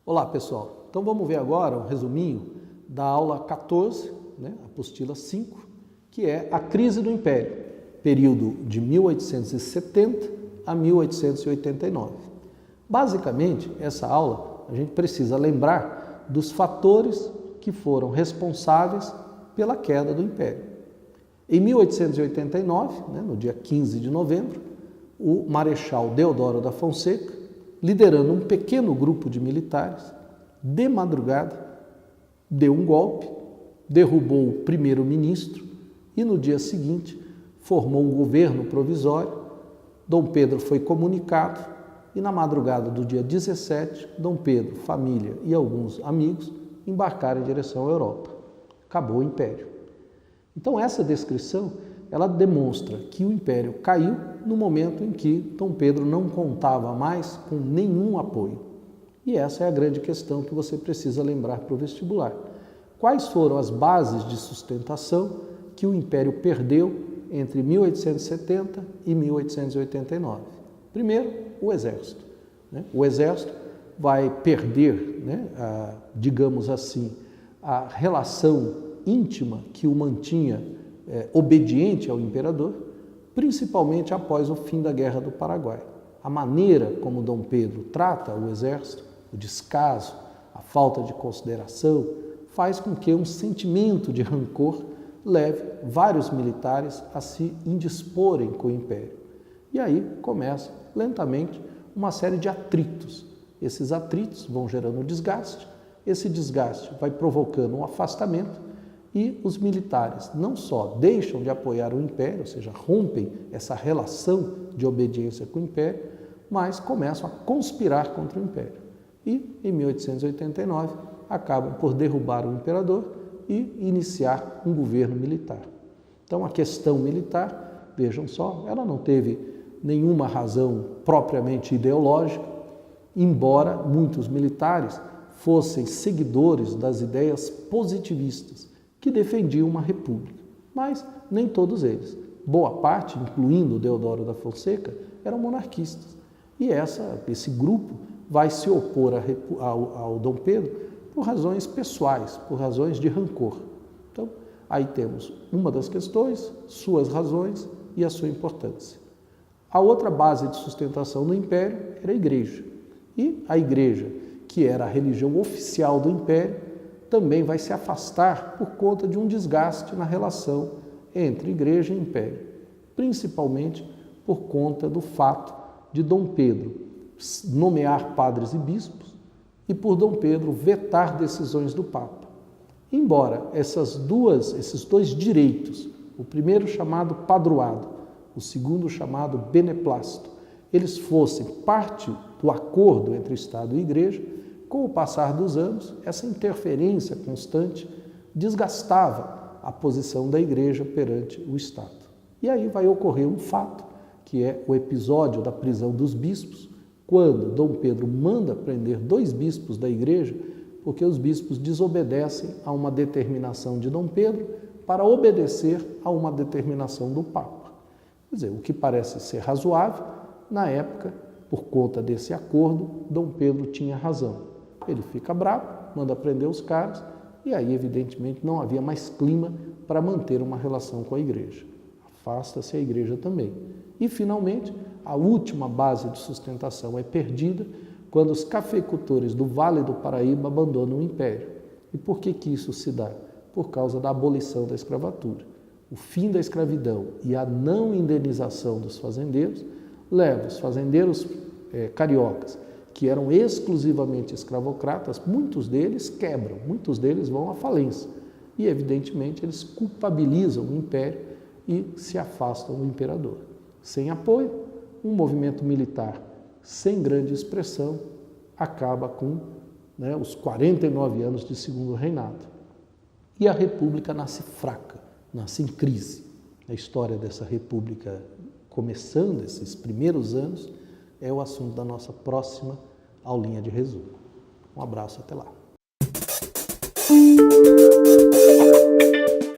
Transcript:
Olá pessoal, então vamos ver agora um resuminho da aula 14, apostila 5, que é a crise do Império, período de 1870 a 1889. Basicamente, essa aula a gente precisa lembrar dos fatores que foram responsáveis pela queda do Império. Em 1889, no dia 15 de novembro, o Marechal Deodoro da Fonseca, liderando um pequeno grupo de militares, de madrugada, deu um golpe, derrubou o primeiro-ministro e no dia seguinte formou um governo provisório. Dom Pedro foi comunicado e na madrugada do dia 17, Dom Pedro, família e alguns amigos embarcaram em direção à Europa. Acabou o Império. Então essa descrição, ela demonstra que o Império caiu no momento em que Dom Pedro não contava mais com nenhum apoio. E essa é a grande questão que você precisa lembrar para o vestibular. Quais foram as bases de sustentação que o Império perdeu entre 1870 e 1889? Primeiro, o Exército. O Exército vai perder, digamos assim, a relação íntima que o mantinha obediente ao imperador, principalmente após o fim da Guerra do Paraguai. A maneira como Dom Pedro trata o exército, o descaso, a falta de consideração, faz com que um sentimento de rancor leve vários militares a se indisporem com o Império. E aí começa, lentamente, uma série de atritos. Esses atritos vão gerando desgaste, esse desgaste vai provocando um afastamento e os militares não só deixam de apoiar o Império, ou seja, rompem essa relação de obediência com o Império, mas começam a conspirar contra o Império. E, em 1889, acabam por derrubar o imperador e iniciar um governo militar. Então, a questão militar, vejam só, ela não teve nenhuma razão propriamente ideológica, embora muitos militares fossem seguidores das ideias positivistas, que defendiam uma república, mas nem todos eles. Boa parte, incluindo Deodoro da Fonseca, eram monarquistas. E esse grupo vai se opor ao Dom Pedro por razões pessoais, por razões de rancor. Então, aí temos uma das questões, suas razões e a sua importância. A outra base de sustentação do Império era a Igreja. E a Igreja, que era a religião oficial do Império, também vai se afastar por conta de um desgaste na relação entre Igreja e Império, principalmente por conta do fato de Dom Pedro nomear padres e bispos e por Dom Pedro vetar decisões do Papa. Embora esses dois direitos, o primeiro chamado padroado, o segundo chamado beneplácito, eles fossem parte do acordo entre Estado e Igreja, com o passar dos anos, essa interferência constante desgastava a posição da Igreja perante o Estado. E aí vai ocorrer um fato, que é o episódio da prisão dos bispos, quando Dom Pedro manda prender 2 bispos da Igreja, porque os bispos desobedecem a uma determinação de Dom Pedro para obedecer a uma determinação do Papa. Quer dizer, o que parece ser razoável, na época, por conta desse acordo, Dom Pedro tinha razão. Ele fica bravo, manda prender os caras, e aí, evidentemente, não havia mais clima para manter uma relação com a Igreja. Afasta-se a Igreja também. E, finalmente, a última base de sustentação é perdida quando os cafeicultores do Vale do Paraíba abandonam o Império. E por que isso se dá? Por causa da abolição da escravatura. O fim da escravidão e a não indenização dos fazendeiros leva os fazendeiros cariocas, que eram exclusivamente escravocratas, muitos deles quebram, muitos deles vão à falência. E, evidentemente, eles culpabilizam o Império e se afastam do imperador. Sem apoio, um movimento militar sem grande expressão acaba com os 49 anos de segundo reinado. E a República nasce fraca, nasce em crise. A história dessa República, começando esses primeiros anos, é o assunto da nossa próxima aulinha de resumo. Um abraço, até lá.